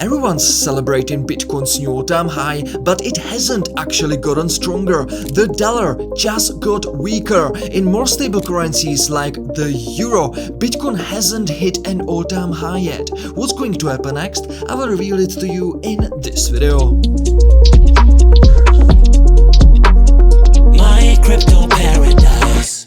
Everyone's celebrating Bitcoin's new all-time high, but it hasn't actually gotten stronger. The dollar just got weaker. In more stable currencies like the euro, Bitcoin hasn't hit an all-time high yet. What's going to happen next? I will reveal it to you in this video. My crypto paradise.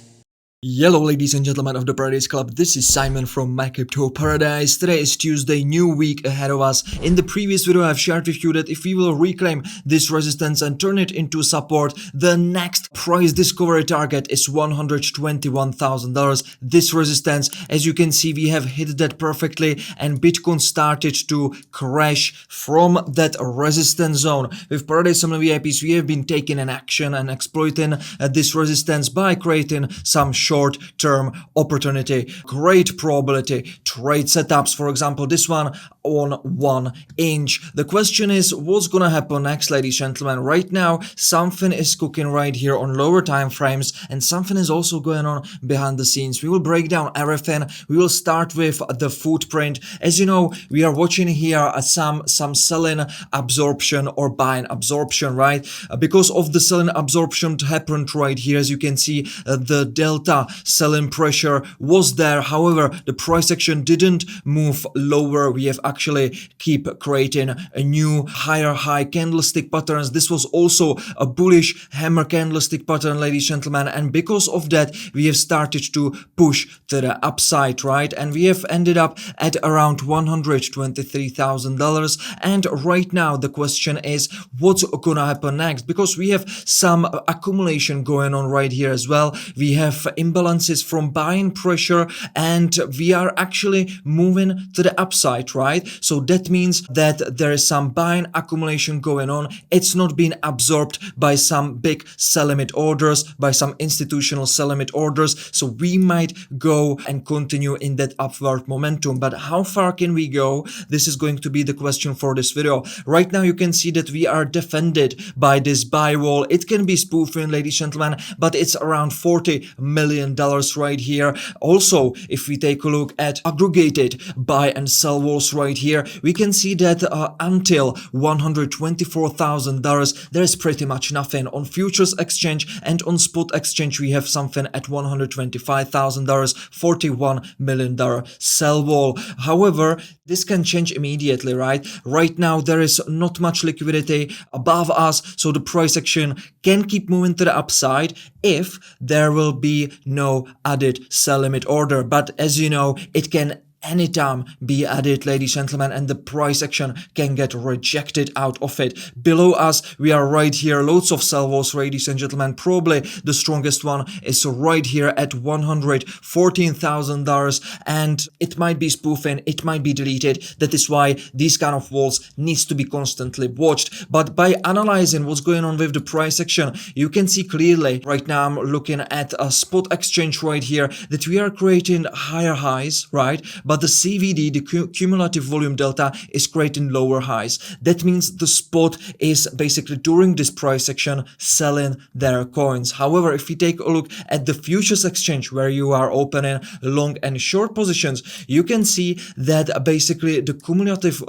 Hello ladies and gentlemen of the Paradise Club, this is Simon from My Crypto Paradise. Today is Tuesday, new week ahead of us. In the previous video I've shared with you that if we will reclaim this resistance and turn it into support, the next price discovery target is $121,000. This resistance, as you can see, we have hit that perfectly and Bitcoin started to crash from that resistance zone. With Paradise Summon VIPs, we have been taking an action and exploiting this resistance by creating some short-term opportunity, great probability trade setups. For example, this one on 1 inch. The question is, what's gonna happen next, ladies and gentlemen? Right now, something is cooking right here on lower time frames, and something is also going on behind the scenes. We will break down everything. We will start with the footprint. As you know, we are watching here some selling absorption or buying absorption, right? Because of the selling absorption happened right here, as you can see, the delta selling pressure was there. However, the price action didn't move lower. We have actually keep creating a new higher high candlestick patterns. This was also a bullish hammer candlestick pattern, ladies and gentlemen, and because of that we have started to push to the upside, right? And we have ended up at around $123,000. and right now the question is, what's gonna happen next? Because we have some accumulation going on right here as well. We have imbalances from buying pressure and we are actually moving to the upside, right? So that means that there is some buying accumulation going on. It's not being absorbed by some big sell limit orders, by some institutional sell limit orders. So we might go and continue in that upward momentum. But how far can we go? This is going to be the question for this video. Right now you can see that we are defended by this buy wall. It can be spoofing, ladies and gentlemen, but it's around $40 million right here. Also, if we take a look at aggregated buy and sell walls right here, we can see that until $124,000 there is pretty much nothing. On futures exchange and on spot exchange we have something at $125,000, $41 million sell wall. However, this can change immediately, right? Right now there is not much liquidity above us, so the price action can keep moving to the upside if there will be no added sell limit order. But as you know, it can anytime be added, ladies and gentlemen, and the price action can get rejected out of it. Below us we are right here, loads of sell walls, ladies and gentlemen. Probably the strongest one is right here at $114,000 and it might be spoofing, it might be deleted. That is why these kind of walls needs to be constantly watched. But by analyzing what's going on with the price action, you can see clearly right now, I'm looking at a spot exchange right here, that we are creating higher highs, right? But the CVD, the cumulative volume delta, is creating lower highs. That means the spot is basically during this price action selling their coins. However, if we take a look at the futures exchange where you are opening long and short positions, you can see that basically the cumulative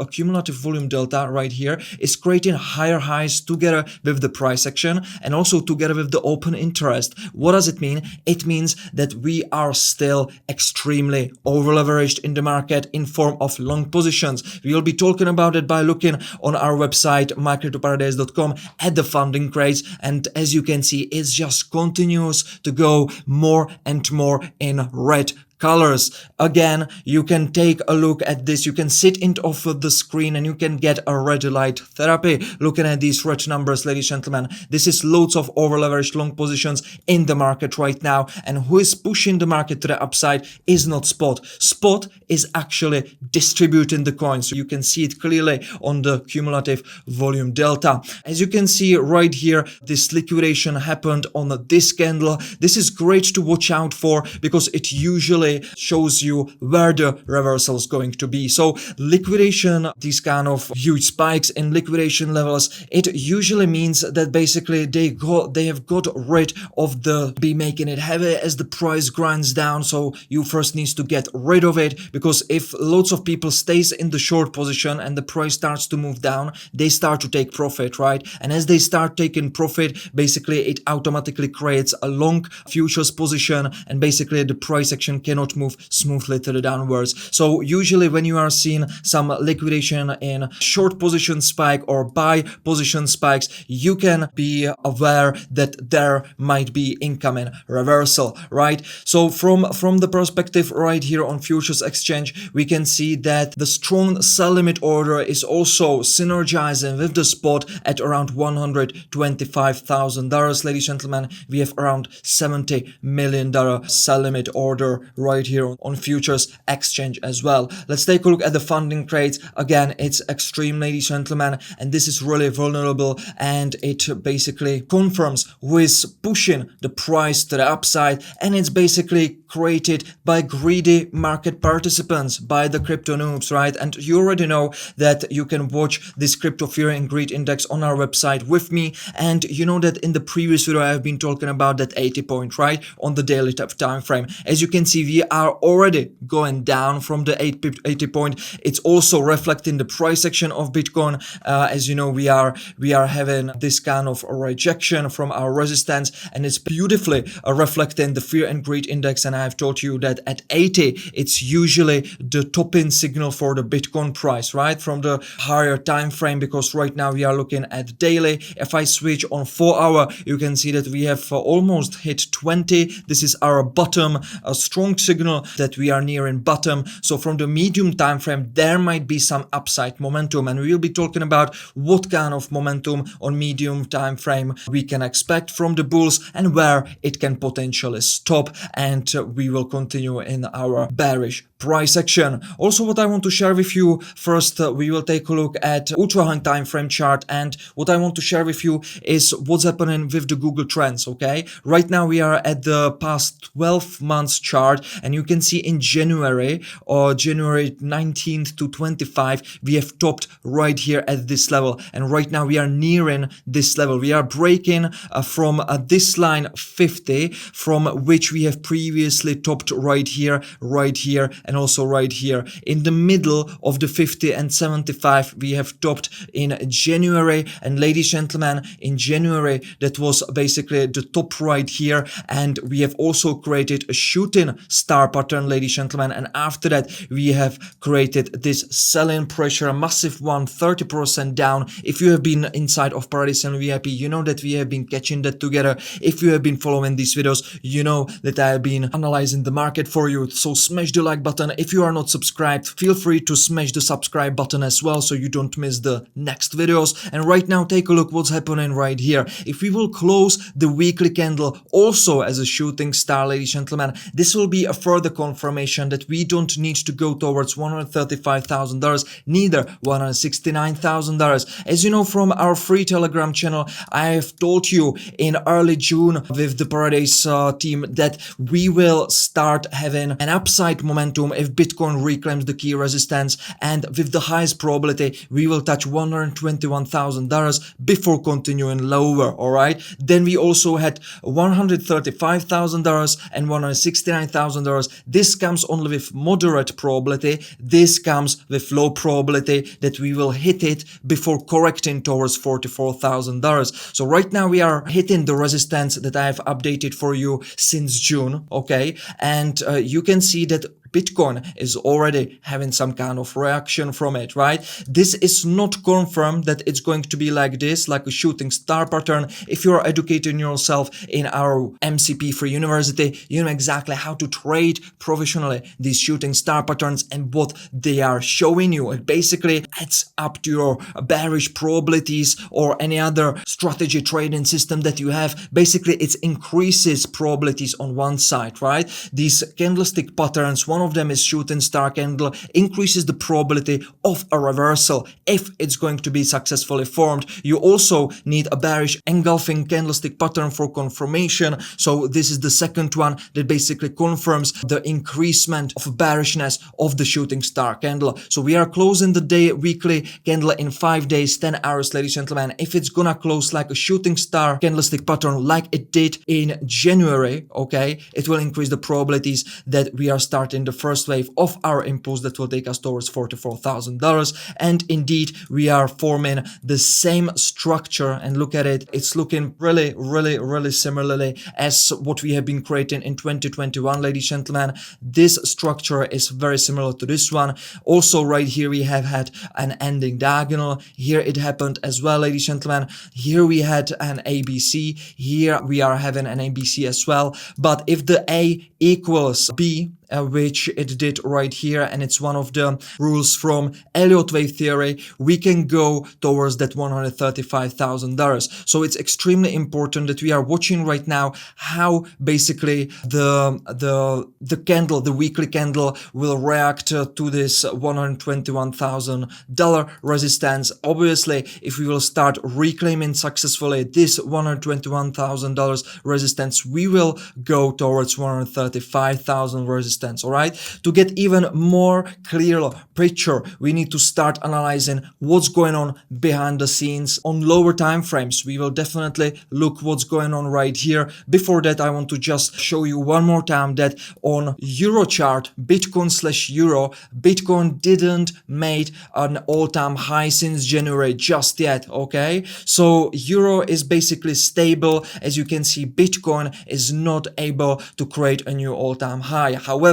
volume delta right here is creating higher highs together with the price action and also together with the open interest. What does it mean? It means that we are still extremely over leveraged in the market in form of long positions. We will be talking about it by looking on our website microstructure.com at the funding rates, and as you can see, it just continues to go more and more in red colors. Again, you can take a look at this, you can sit in off of the screen and you can get a red light therapy looking at these red numbers, ladies and gentlemen. This is loads of over leveraged long positions in the market right now, and who is pushing the market to the upside is not spot. Spot is actually distributing the coins. So you can see it clearly on the cumulative volume delta. As you can see right here, this liquidation happened on this candle. This is great to watch out for because it usually basically shows you where the reversal is going to be. So liquidation, these kind of huge spikes in liquidation levels, it usually means that basically they have got rid of the be making it heavy as the price grinds down. So you first need to get rid of it, because if lots of people stays in the short position and the price starts to move down, they start to take profit, right? And as they start taking profit, basically it automatically creates a long futures position, and basically the price action cannot move smoothly to the downwards. So usually when you are seeing some liquidation in short position spike or buy position spikes, you can be aware that there might be incoming reversal, right? So from the perspective right here on futures exchange, we can see that the strong sell limit order is also synergizing with the spot at around $125,000. Ladies and gentlemen, we have around $70 million sell limit order right here on futures exchange as well. Let's take a look at the funding trades. Again, it's extreme, ladies and gentlemen, and this is really vulnerable, and it basically confirms who is pushing the price to the upside, and it's basically created by greedy market participants, by the crypto noobs, right? And you already know that you can watch this crypto fear and greed index on our website with me, and you know that in the previous video I have been talking about that 80 point, right, on the daily time frame. As you can see, we are already going down from the 80 point. It's also reflecting the price action of Bitcoin. As you know, we are having this kind of rejection from our resistance, and it's beautifully reflecting the fear and greed index. And I've told you that at 80 it's usually the top-in signal for the Bitcoin price, right, from the higher time frame, because right now we are looking at daily. If I switch on 4 hour, you can see that we have almost hit 20. This is our bottom, a strong signal that we are nearing bottom. So from the medium time frame, there might be some upside momentum, and we will be talking about what kind of momentum on medium time frame we can expect from the bulls and where it can potentially stop, and we will continue in our bearish price action. Also, what I want to share with you first, we will take a look at ultra high time frame chart, and what I want to share with you is what's happening with the Google Trends. Okay, right now we are at the past 12 months chart, and you can see in January or January 19th to 25 we have topped right here at this level, and right now we are nearing this level. We are breaking from this line 50, from which we have previously topped right here, and also right here in the middle of the 50 and 75. We have topped in January, and ladies and gentlemen, in January that was basically the top right here, and we have also created a shooting star pattern, ladies and gentlemen, and after that we have created this selling pressure, a massive one, 30% down. If you have been inside of Paradise and VIP, you know that we have been catching that together. If you have been following these videos, you know that I have been analyzing the market for you. So smash the like button. If you are not subscribed, feel free to smash the subscribe button as well, so you don't miss the next videos. And right now, take a look what's happening right here. If we will close the weekly candle also as a shooting star, ladies and gentlemen, this will be a further confirmation that we don't need to go towards $135,000, neither $169,000. As you know from our free Telegram channel, I have told you in early June with the Paradise team that we will start having an upside momentum if Bitcoin reclaims the key resistance, and with the highest probability we will touch $121,000 before continuing lower. All right, then we also had $135,000 and $169,000. This comes only with moderate probability. This comes with low probability that we will hit it before correcting towards $44,000. So right now we are hitting the resistance that I have updated for you since June. Okay, and you can see that Bitcoin is already having some kind of reaction from it, right? This is not confirmed that it's going to be like this, like a shooting star pattern. If you are educating yourself in our MCP Free University, you know exactly how to trade professionally these shooting star patterns and what they are showing you. It basically adds up to your bearish probabilities or any other strategy trading system that you have. Basically, it increases probabilities on one side, right? These candlestick patterns, one one of them is shooting star candle, increases the probability of a reversal if it's going to be successfully formed. You also need a bearish engulfing candlestick pattern for confirmation. So this is the second one that basically confirms the increasement of bearishness of the shooting star candle. So we are closing the day weekly candle in 5 days, 10 hours, ladies and gentlemen. If it's gonna close like a shooting star candlestick pattern like it did in January, okay, it will increase the probabilities that we are starting the first wave of our impulse that will take us towards $44,000. And indeed, we are forming the same structure, and look at it, it's looking really similarly as what we have been creating in 2021, ladies and gentlemen. This structure is very similar to this one. Also right here we have had an ending diagonal. Here it happened as well, ladies and gentlemen. Here we had an ABC. Here we are having an ABC as well. But if the A equals B, which it did right here, and it's one of the rules from Elliott wave theory, we can go towards that $135,000. So it's extremely important that we are watching right now how basically the candle, the weekly candle, will react to this $121,000 resistance. Obviously, if we will start reclaiming successfully this $121,000 resistance, we will go towards 135,000 resistance. All right, to get even more clear picture, we need to start analyzing what's going on behind the scenes on lower time frames. We will definitely look what's going on right here. Before that, I want to just show you one more time that on Euro chart, Bitcoin/Euro, Bitcoin didn't made an all-time high since January just yet. Okay, so Euro is basically stable. As you can see, Bitcoin is not able to create a new all-time high. However,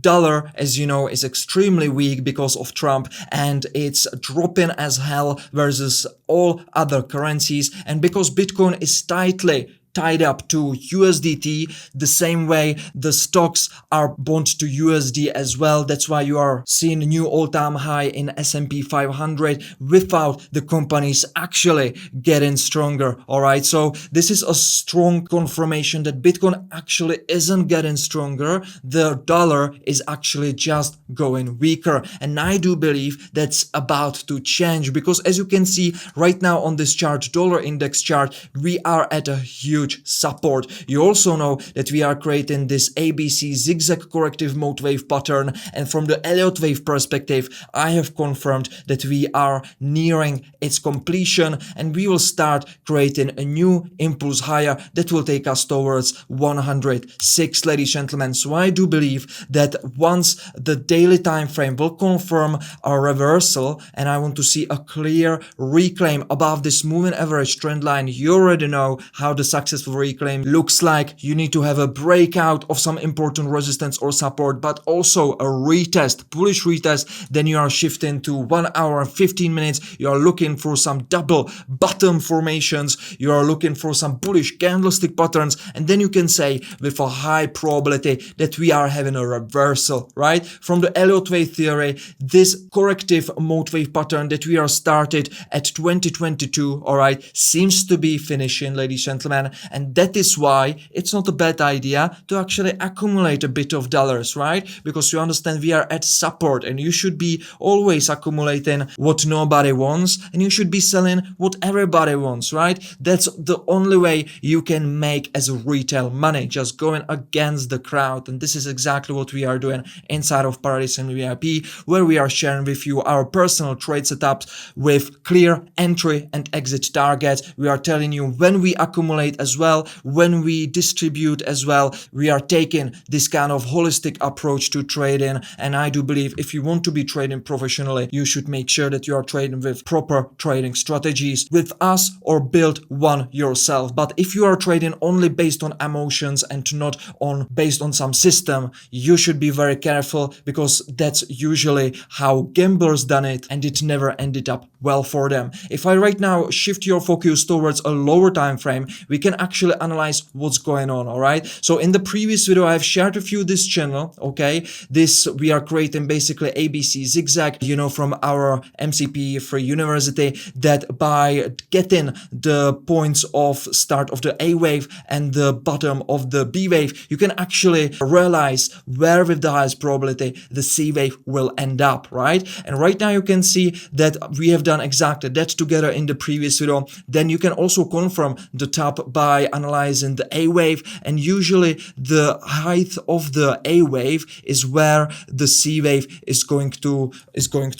dollar, as you know, is extremely weak because of Trump, and it's dropping as hell versus all other currencies. And because Bitcoin is tightly tied up to USDT, the same way the stocks are bound to USD as well. That's why you are seeing a new all-time high in S&P 500 without the companies actually getting stronger. All right, so this is a strong confirmation that Bitcoin actually isn't getting stronger. The dollar is actually just going weaker, and I do believe that's about to change, because as you can see right now on this chart, dollar index chart, we are at a huge support. You also know that we are creating this ABC zigzag corrective mode wave pattern, and from the Elliott wave perspective, I have confirmed that we are nearing its completion, and we will start creating a new impulse higher that will take us towards 106, ladies and gentlemen. So I do believe that once the daily time frame will confirm a reversal, and I want to see a clear reclaim above this moving average trend line, you already know how the successful reclaim looks like. You need to have a breakout of some important resistance or support, but also a retest, bullish retest. Then you are shifting to 1 hour and 15 minutes. You are looking for some double bottom formations. You are looking for some bullish candlestick patterns, and then you can say with a high probability that we are having a reversal, right? From the Elliott wave theory, this corrective mode wave pattern that we are started at 2022, all right, seems to be finishing, ladies and gentlemen. And that is why it's not a bad idea to actually accumulate a bit of dollars, right? Because you understand we are at support, and you should be always accumulating what nobody wants, and you should be selling what everybody wants, right? That's the only way you can make as retail money, just going against the crowd. And this is exactly what we are doing inside of Paradise and VIP, where we are sharing with you our personal trade setups with clear entry and exit targets. We are telling you when we accumulate as well, when we distribute as well. We are taking this kind of holistic approach to trading, and I do believe if you want to be trading professionally, you should make sure that you are trading with proper trading strategies with us, or build one yourself. But if you are trading only based on emotions and not on based on some system, you should be very careful, because that's usually how gamblers done it, and it never ended up well for them. If I right now shift your focus towards a lower time frame, we can actually analyze what's going on, all right? So in the previous video, I've shared with you this channel, okay? This, we are creating basically ABC Zigzag, you know, from our MCP Free University, that by getting the points of start of the A wave and the bottom of the B wave, you can actually realize where with the highest probability the C wave will end up, right? And right now you can see that we have done exactly that together in the previous video. Then you can also confirm the top by analyzing the A wave, and usually the height of the A wave is where the C wave is going to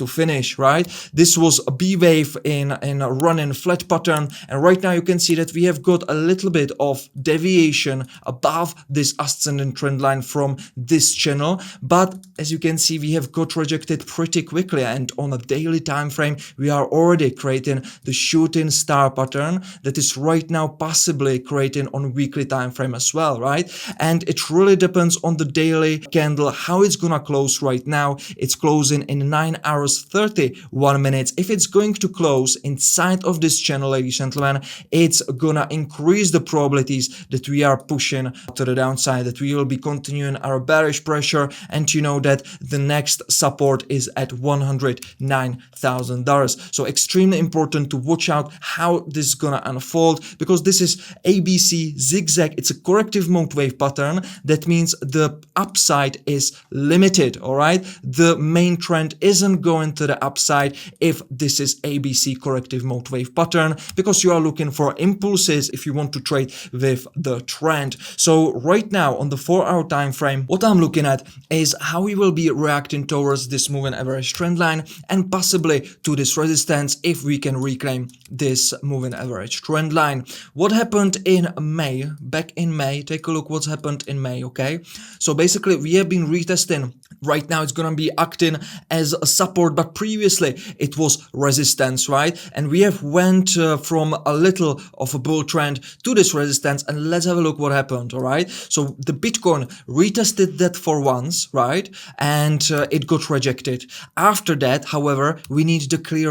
finish, right? This was a B wave in a running flat pattern, and right now you can see that we have got a little bit of deviation above this ascending trend line from this channel, but as you can see, we have got rejected pretty quickly, and on a daily time frame we are already creating the shooting star pattern that is right now possibly creating on weekly time frame as well, right? And it really depends on the daily candle how it's gonna close. Right now it's closing in 9 hours 31 minutes. If it's going to close inside of this channel, ladies and gentlemen, it's gonna increase the probabilities that we are pushing to the downside, that we will be continuing our bearish pressure, and you know that the next support is at $109,000. So extremely important to watch out how this is gonna unfold, because this is ABC Zigzag. It's a corrective mode wave pattern. That means the upside is limited, all right? The main trend isn't going to the upside if this is ABC corrective mode wave pattern, because you are looking for impulses if you want to trade with the trend. So right now on the 4-hour time frame, what I'm looking at is how we will be reacting towards this moving average trend line and possibly to this resistance if we can reclaim this moving average trend line. What happened in May, back in May, take a look what's happened in May, okay? So basically we have been retesting. Right now it's gonna be acting as a support, but previously it was resistance, right? And we have went from a little of a bull trend to this resistance, and let's have a look what happened, all right? So the Bitcoin retested that for once, right? And it got rejected. After that, however, we need the clear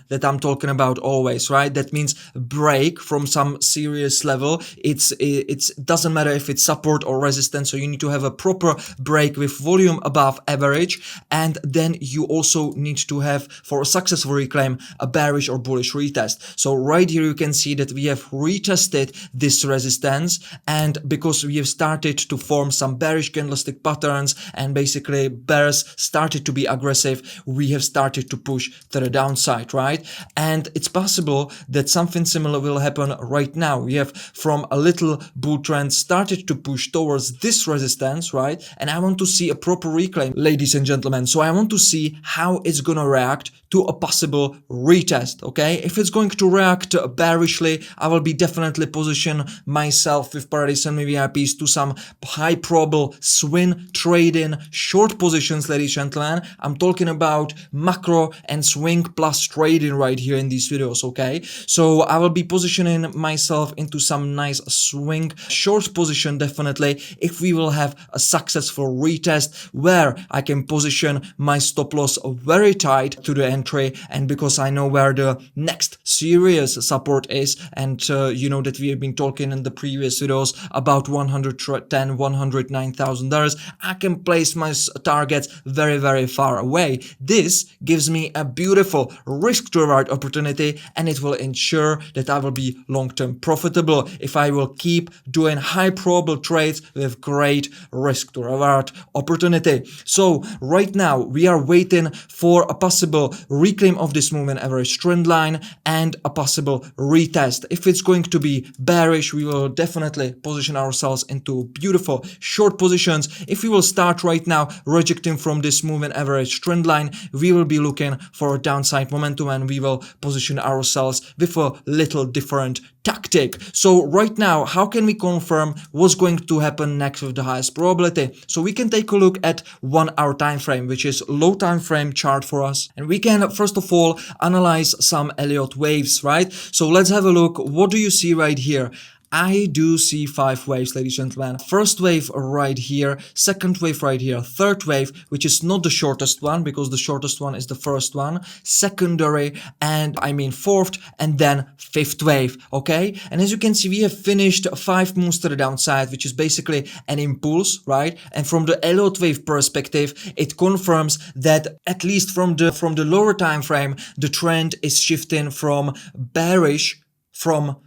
that I'm talking about always, right? That means break from some serious level. It doesn't matter if it's support or resistance, so you need to have a proper break with volume above average, and then you also need to have, for a successful reclaim, a bearish or bullish retest. So right here you can see that we have retested this resistance, and because we have started to form some bearish candlestick patterns and basically bears started to be aggressive, we have started to push to the downside, right? And it's possible that something similar will happen right now. We have from a little bull trend started to push towards this resistance, right? And I want to see a proper reclaim, ladies and gentlemen. So I want to see how it's gonna react to a possible retest, okay? If it's going to react bearishly, I will be definitely position myself with Paradise and VIPs to some high probable swing trading short positions, ladies and gentlemen. I'm talking about macro and swing plus trading right here in these videos, okay? So I will be positioning myself into some nice swing short position definitely if we will have a successful retest where I can position my stop loss very tight to the entry, and because I know where the next serious support is, and you know that we have been talking in the previous videos about $109,000, I can place my targets very far away. This gives me a beautiful risk to reward opportunity, and it will ensure that I will be long-term profitable if I will keep doing high probable trades with great risk to reward opportunity. So right now we are waiting for a possible reclaim of this moving average trend line and a possible retest. If it's going to be bearish, we will definitely position ourselves into beautiful short positions. If we will start right now rejecting from this moving average trend line, we will be looking for a downside momentum, and we will position ourselves with a little different tactic. So right now, how can we confirm what's going to happen next with the highest probability? So we can take a look at 1 hour time frame, which is low time frame chart for us, and we can first of all analyze some Elliott waves, right? So let's have a look. What do you see right here? I do see 5 waves, ladies and gentlemen. First wave right here, second wave right here, third wave, which is not the shortest one because the shortest one is the first one, secondary, and I mean fourth, and then fifth wave, okay? And as you can see, we have finished 5 moves to the downside, which is basically an impulse, right? And from the Elliott wave perspective, it confirms that at least from the lower time frame, the trend is shifting from bearish, from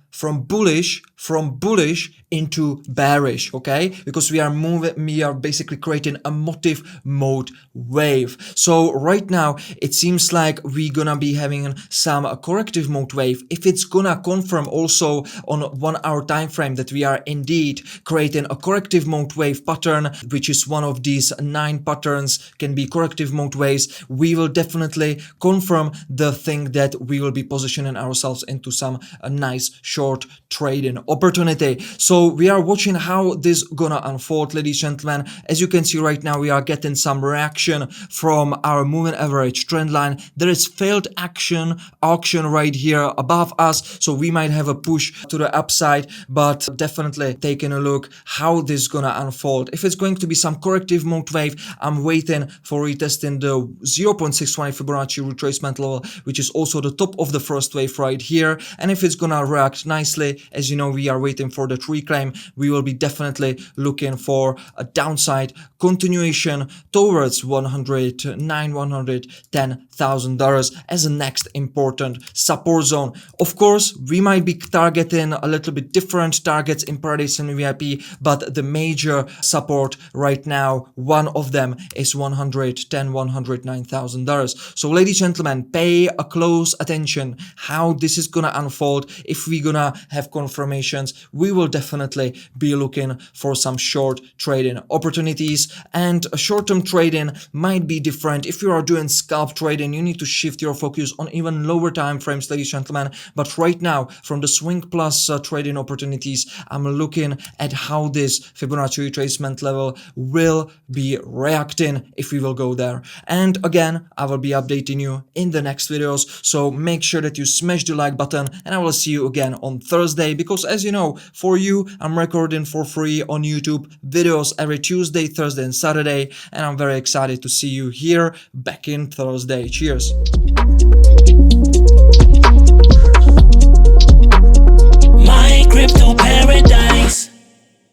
bullish into bearish, okay? Because we are basically creating a motive mode wave. So right now it seems like we're gonna be having some corrective mode wave. If it's gonna confirm also on 1 hour time frame that we are indeed creating a corrective mode wave pattern, which is one of these 9 patterns can be corrective mode waves, we will definitely confirm the thing that we will be positioning ourselves into some nice short trading opportunity. So we are watching how this gonna unfold, ladies and gentlemen. As you can see right now, we are getting some reaction from our moving average trend line. There is failed auction right here above us, so we might have a push to the upside, but definitely taking a look how this is gonna unfold. If it's going to be some corrective mode wave, I'm waiting for retesting the 0.61 Fibonacci retracement level, which is also the top of the first wave right here. And if it's gonna react nicely, as you know, we are waiting for that reclaim, we will be definitely looking for a downside continuation towards $110,000 as a next important support zone. Of course, we might be targeting a little bit different targets in Paradise and VIP, but the major support right now, one of them is $109,000. So ladies and gentlemen, pay a close attention how this is gonna unfold. If we're gonna have confirmations, we will definitely be looking for some short trading opportunities, and short-term trading might be different. If you are doing scalp trading, you need to shift your focus on even lower time frames, ladies and gentlemen. But right now, from the swing plus trading opportunities, I'm looking at how this Fibonacci retracement level will be reacting if we will go there. And again, I will be updating you in the next videos, so make sure that you smash the like button, and I will see you again on Thursday, because as you know, for you, I'm recording for free on YouTube videos every Tuesday, Thursday and Saturday, and I'm very excited to see you here back in Thursday. Cheers. My crypto paradise.